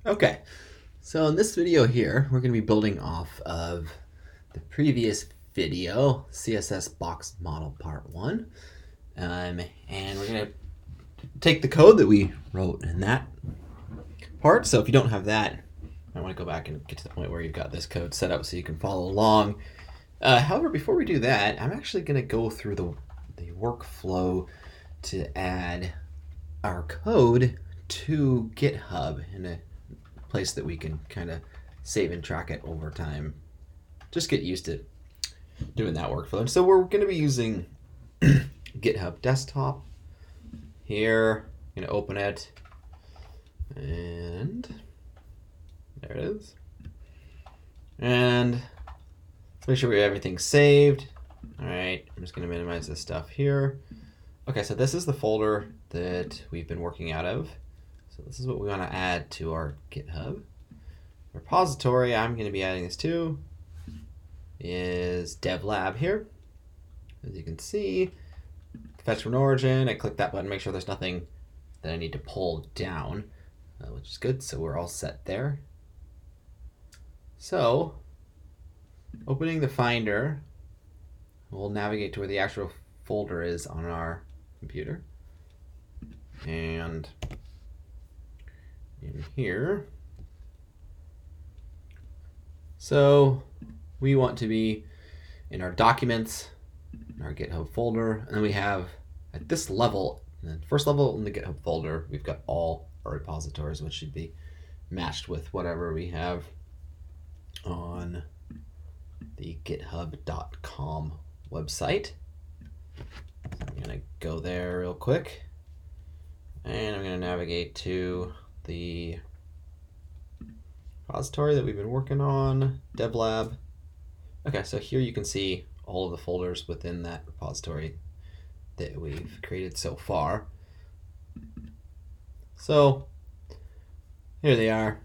Okay, so in this video here, we're going to be building off of the previous video, CSS box model part 1. And we're going to take the code that we wrote in that part. So if you don't have that, I want to go back and get to the point where you've got this code set up so you can follow along. However, before we do that, I'm actually going to go through the workflow to add our code to GitHub in a place that we can kind of save and track it over time. Just get used to doing that workflow. And so we're going to be using GitHub desktop here. I'm going to open it, and there it is. And let's make sure we have everything saved. All right, I'm just going to minimize this stuff here. Okay, so this is the folder that we've been working out of. So this is what we want to add to our GitHub repository. I'm going to be adding this to is devlab here. As you can see, fetch from origin. I click that button, make sure there's nothing that I need to pull down, which is good. So we're all set there. So opening the Finder, we'll navigate to where the actual folder is on our computer. And in here, so we want to be in our documents, in our GitHub folder, and then we have at this level, the first level in the GitHub folder, we've got all our repositories, which should be matched with whatever we have on the github.com website. So I'm going to go there real quick, and I'm going to navigate to the repository that we've been working on, devlab. Okay, so here you can see all of the folders within that repository that we've created so far. So here they are.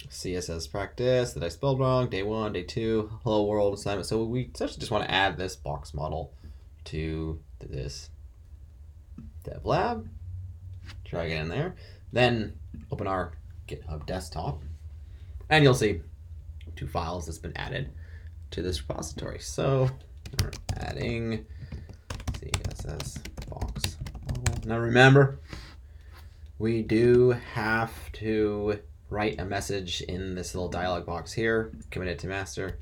CSS practice that I spelled wrong, day 1, day 2, hello world assignment. So we essentially just want to add this box model to this devlab. Drag it in there. Then open our GitHub desktop, and you'll see 2 files that's been added to this repository. So we're adding CSS box model. Now remember, we do have to write a message in this little dialog box here, commit it to master.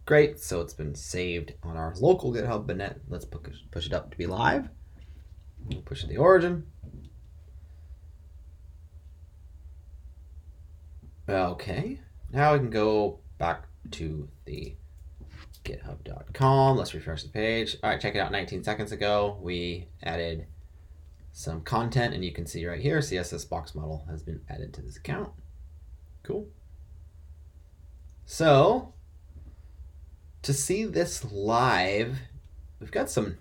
Great, so it's been saved on our local GitHub, but let's push it up to be live. We'll push it to the origin. Okay, now we can go back to the github.com. Let's refresh the page. All right, check it out. 19 seconds ago, we added some content, and you can see right here, CSS box model has been added to this account. Cool. So to see this live, we've got some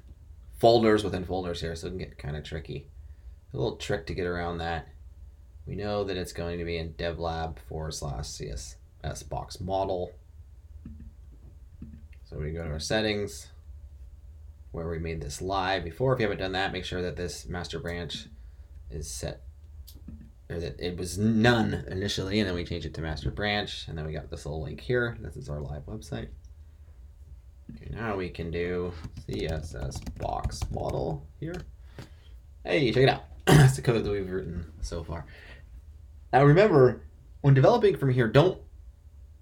folders within folders here, so it can get kind of tricky. A little trick to get around that. We know that it's going to be in devlab/CSS box model. So we go to our settings where we made this live before. If you haven't done that, make sure that this master branch is set, or that it was none initially, and then we change it to master branch, and then we got this little link here. This is our live website. Okay, now we can do CSS box model here. Hey, check it out. That's the code that we've written so far. Now remember, when developing from here, don't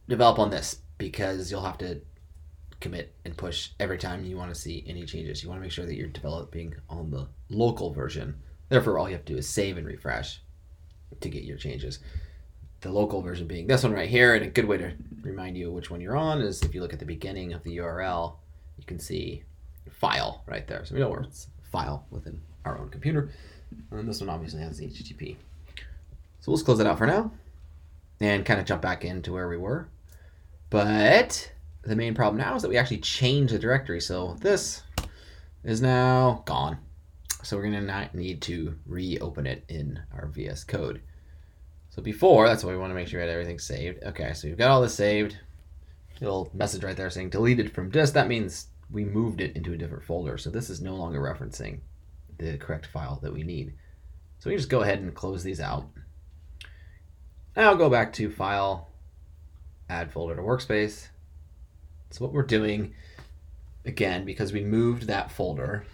develop on this, because you'll have to commit and push every time you want to see any changes. You want to make sure that you're developing on the local version. Therefore, all you have to do is save and refresh to get your changes. The local version being this one right here, and a good way to remind you which one you're on is if you look at the beginning of the URL, you can see file right there. So we know where it's file within our own computer. And this one obviously has the HTTP. So let's close it out for now and kind of jump back into where we were. But the main problem now is that we actually changed the directory. So this is now gone. So we're going to need to reopen it in our VS Code. So before, that's why we want to make sure we had everything saved. Okay, so we've got all this saved. Little message right there saying deleted from disk. That means we moved it into a different folder. So this is no longer referencing the correct file that we need. So we can just go ahead and close these out. Now go back to File, Add Folder to Workspace. So what we're doing, again, because we moved that folder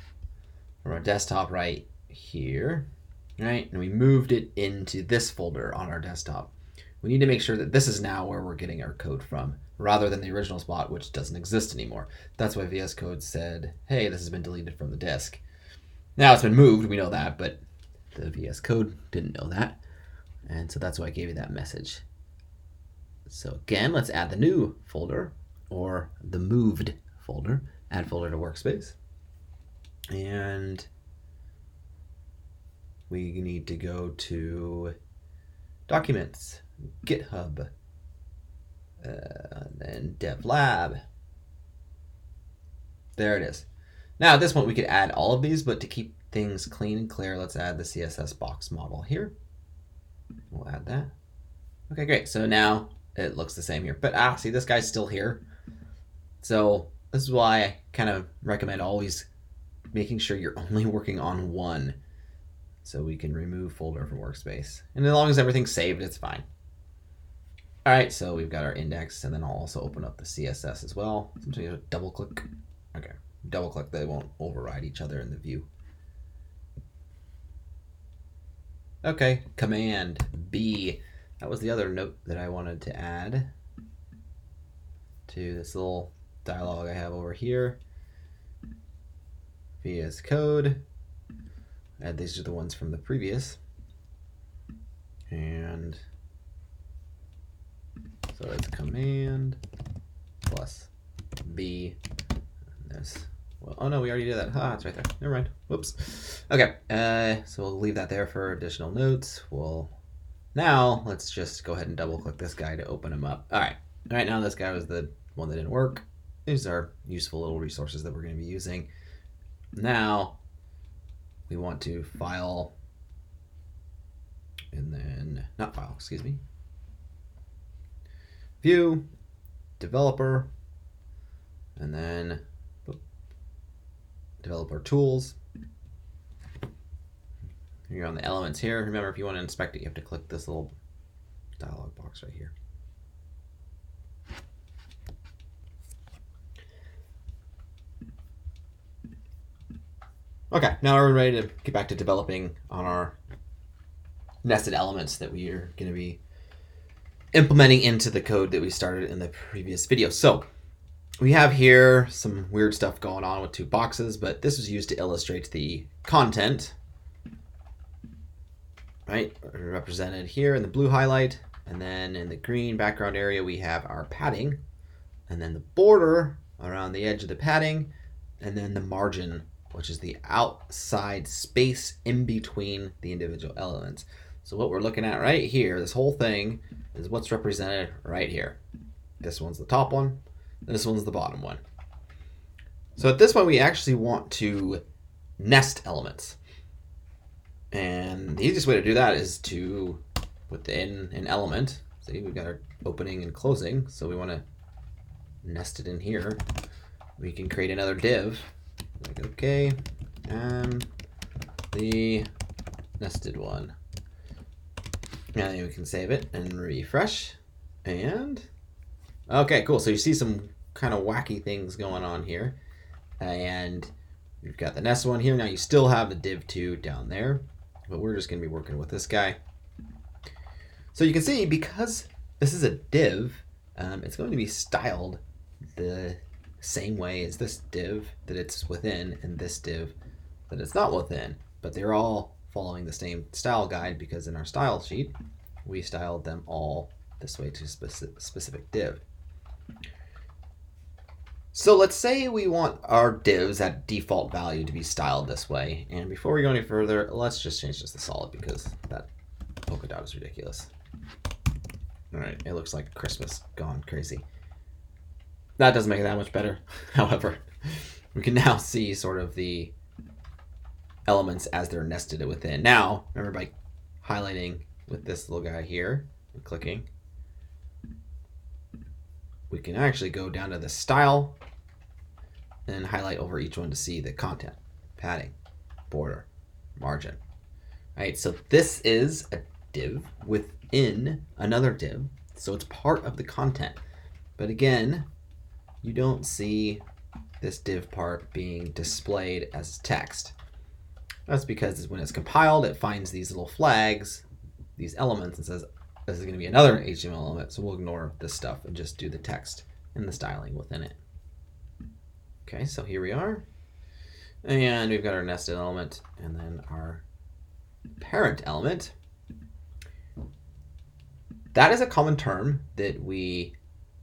from our desktop right here, right? And we moved it into this folder on our desktop. We need to make sure that this is now where we're getting our code from, rather than the original spot, which doesn't exist anymore. That's why VS Code said, hey, this has been deleted from the disk. Now it's been moved, we know that, but the VS Code didn't know that. And so that's why I gave you that message. So again, let's add the new folder, or the moved folder, add folder to workspace. And we need to go to Documents, GitHub, and then DevLab. There it is. Now at this point we could add all of these, but to keep things clean and clear, let's add the CSS box model here. We'll add that. Okay, great. So now it looks the same here. But see, this guy's still here. So this is why I kind of recommend always making sure you're only working on one, so we can remove folder from workspace. And as long as everything's saved, it's fine. All right, so we've got our index, and then I'll also open up the CSS as well. Sometimes you have to double click. Okay, double click, they won't override each other in the view. Okay, Command+B. That was the other note that I wanted to add to this little dialog I have over here. VS Code. And these are the ones from the previous. And so it's Command+B. And this. Well, oh no, we already did that. It's right there. Never mind. Whoops. Okay, so we'll leave that there for additional notes. Now let's just go ahead and double click this guy to open him up. All right, now this guy was the one that didn't work. These are useful little resources that we're going to be using. Now we want to file, and then not file, excuse me. View, developer, and then developer tools. You're on the elements here. Remember, if you want to inspect it, you have to click this little dialog box right here. Okay, now we're ready to get back to developing on our nested elements that we are going to be implementing into the code that we started in the previous video. So we have here some weird stuff going on with two boxes, but this was used to illustrate the content, right? Represented here in the blue highlight, and then in the green background area we have our padding, and then the border around the edge of the padding, and then the margin, which is the outside space in between the individual elements. So what we're looking at right here, this whole thing, is what's represented right here. This one's the top one, this one's the bottom one. So at this point we actually want to nest elements. And the easiest way to do that is to, within an element, see we've got our opening and closing, so we want to nest it in here. We can create another div, like okay, the nested one. And then we can save it and refresh. And okay, cool. So you see some kind of wacky things going on here. And we've got the nest one here. Now you still have the div2 down there, but we're just going to be working with this guy. So you can see, because this is a div, it's going to be styled the same way as this div that it's within and this div that it's not within, but they're all following the same style guide, because in our style sheet we styled them all this way to a specific div. So let's say we want our divs at default value to be styled this way, and before we go any further, let's just change this to solid, because that polka dot is ridiculous. All right, it looks like Christmas gone crazy. That doesn't make it that much better. However, we can now see sort of the elements as they're nested within. Now, remember, by highlighting with this little guy here and clicking, we can actually go down to the style and highlight over each one to see the content, padding, border, margin. All right, so this is a div within another div, so it's part of the content. But again, you don't see this div part being displayed as text. That's because when it's compiled, it finds these little flags, these elements, and says, this is going to be another HTML element, so we'll ignore this stuff and just do the text and the styling within it. Okay, so here we are. And we've got our nested element and then our parent element. That is a common term that we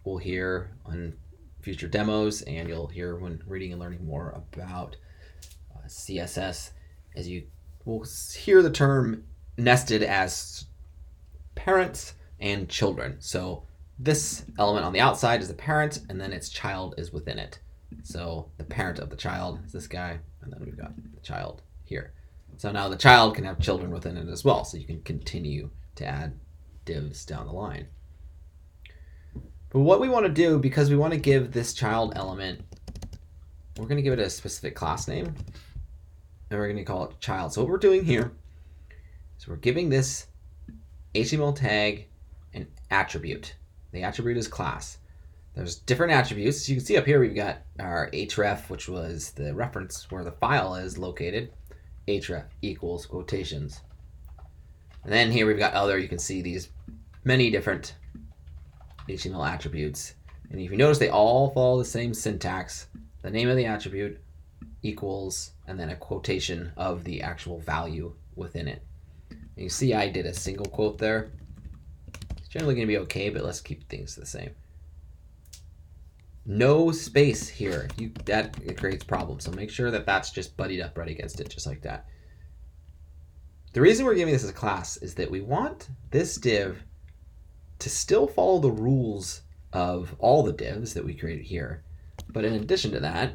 will hear on future demos, and you'll hear when reading and learning more about CSS, as you will hear the term nested as parents and children. So this element on the outside is the parent, and then its child is within it. So the parent of the child is this guy, and then we've got the child here. So now the child can have children within it as well, so you can continue to add divs down the line. But what we want to do, because we want to give this child element, we're going to give it a specific class name, and we're going to call it child. So what we're doing here is we're giving this HTML tag an attribute. The attribute is class. There's different attributes. As you can see up here, we've got our href, which was the reference where the file is located. Href equals quotations. And then here we've got other, you can see these many different HTML attributes. And if you notice, they all follow the same syntax. The name of the attribute equals, and then a quotation of the actual value within it. And you see I did a single quote there. It's generally going to be okay, but let's keep things the same. No space here. It creates problems. So make sure that that's just buddied up right against it, just like that. The reason we're giving this as a class is that we want this div to still follow the rules of all the divs that we created here. But in addition to that,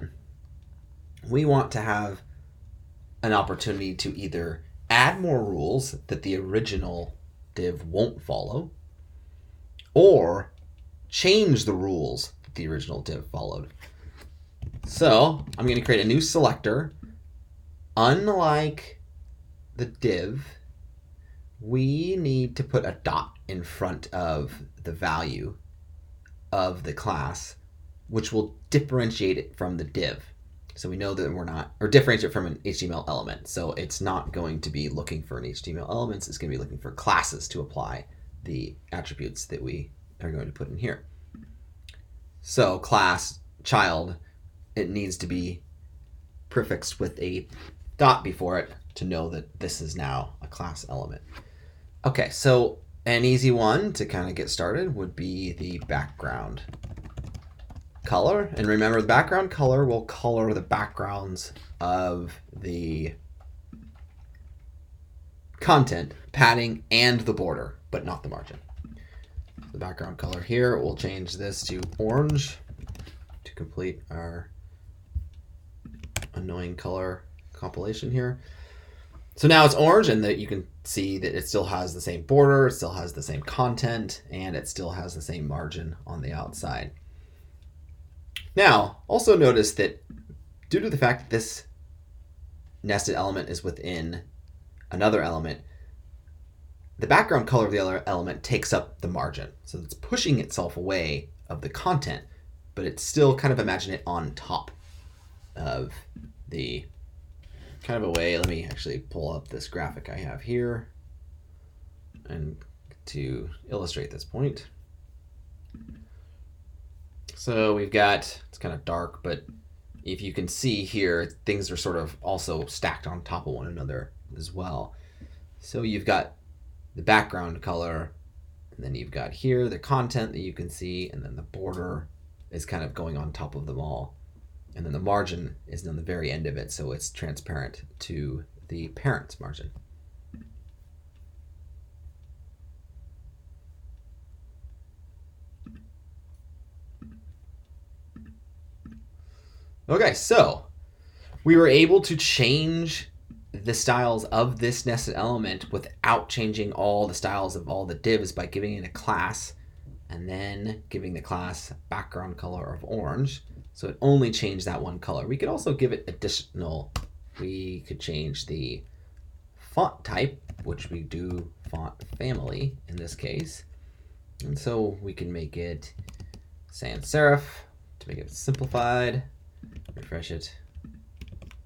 we want to have an opportunity to either add more rules that the original div won't follow, or change the rules that the original div followed. So I'm going to create a new selector. Unlike the div, we need to put a dot in front of the value of the class, which will differentiate it from the div. So we know that we're not, or differentiate it from an HTML element. So it's not going to be looking for an HTML elements. It's going to be looking for classes to apply the attributes that we are going to put in here. So class child, it needs to be prefixed with a dot before it to know that this is now a class element. Okay, so an easy one to kind of get started would be the background color. And remember, the background color will color the backgrounds of the content, padding, and the border, but not the margin. The background color here, we'll change this to orange to complete our annoying color compilation here. So now it's orange, and that you can see that it still has the same border, it still has the same content, and it still has the same margin on the outside. Now, also notice that due to the fact that this nested element is within another element, the background color of the other element takes up the margin. So it's pushing itself away of the content, but it's still kind of, imagine it on top of the kind of a way. Let me actually pull up this graphic I have here and to illustrate this point. So we've got, it's kind of dark, but if you can see here, things are sort of also stacked on top of one another as well. So you've got the background color, and then you've got here the content that you can see, and then the border is kind of going on top of them all. And then the margin is on the very end of it, so it's transparent to the parent's margin. Okay, so we were able to change the styles of this nested element without changing all the styles of all the divs by giving it a class and then giving the class a background color of orange. So it only changed that one color. We could also give it additional, we could change the font type which we do font family in this case. And so we can make it sans serif to make it simplified. Refresh it.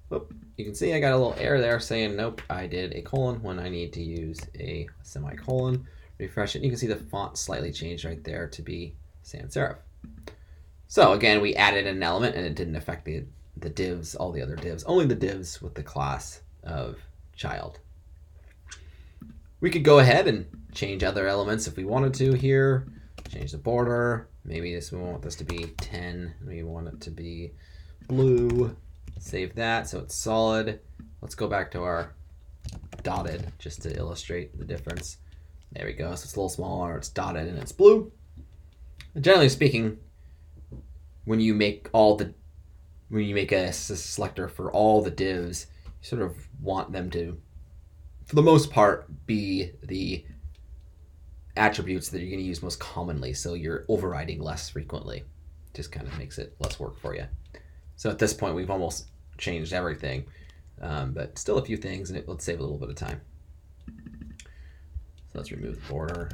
Whoop. You can see I got a little error there saying, nope, I did a colon when I need to use a semicolon. Refresh it. You can see the font slightly changed right there to be sans serif. So again, we added an element and it didn't affect the divs, all the other divs, only the divs with the class of child. We could go ahead and change other elements if we wanted to here. Change the border. Maybe we want this to be 10. We want it to be blue. Save that so it's solid. Let's go back to our dotted just to illustrate the difference. There we go. So it's a little smaller. It's dotted and it's blue. And generally speaking, when you make a selector for all the divs, you sort of want them to, for the most part, be the attributes that you're going to use most commonly, so you're overriding less frequently. Just kind of makes it less work for you. So at this point, we've almost changed everything, but still a few things, and let's save a little bit of time. So let's remove the border.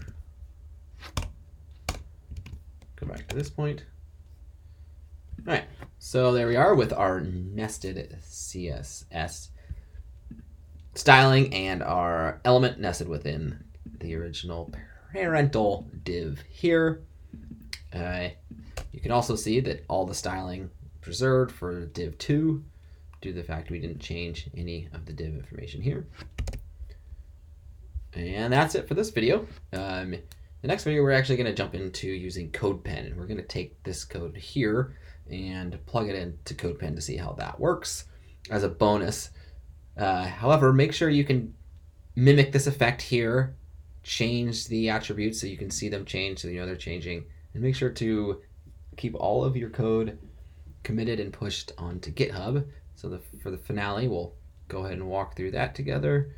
Go back to this point. All right, so there we are with our nested CSS styling and our element nested within the original parental div here. You can also see that all the styling preserved for div 2 due to the fact we didn't change any of the div information here. And that's it for this video. The next video, we're actually going to jump into using CodePen, and we're going to take this code here and plug it into CodePen to see how that works as a bonus. However, make sure you can mimic this effect here, change the attributes so you can see them change so you know they're changing, and make sure to keep all of your code committed and pushed onto GitHub. So for the finale, we'll go ahead and walk through that together.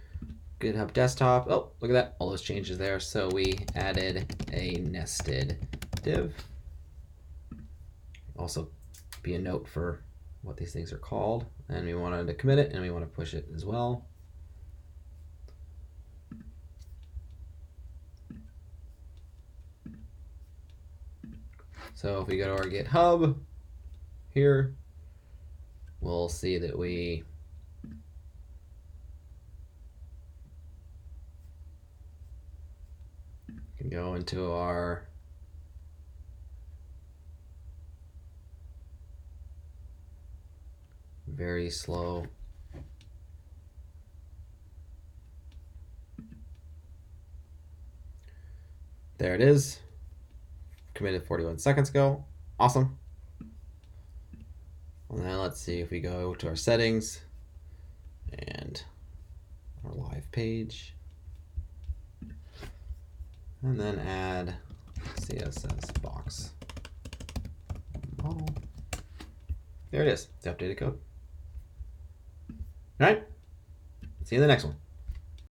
GitHub desktop. Oh, look at that. All those changes there. So we added a nested div. Also be a note for what these things are called. And we wanted to commit it and we want to push it as well. So if we go to our GitHub here, we'll see that we can go into our very slow there it is, committed 41 seconds ago. Awesome. And then let's see if we go to our settings and our live page, and then add CSS box model. There it is, the updated code. All right, see you in the next one.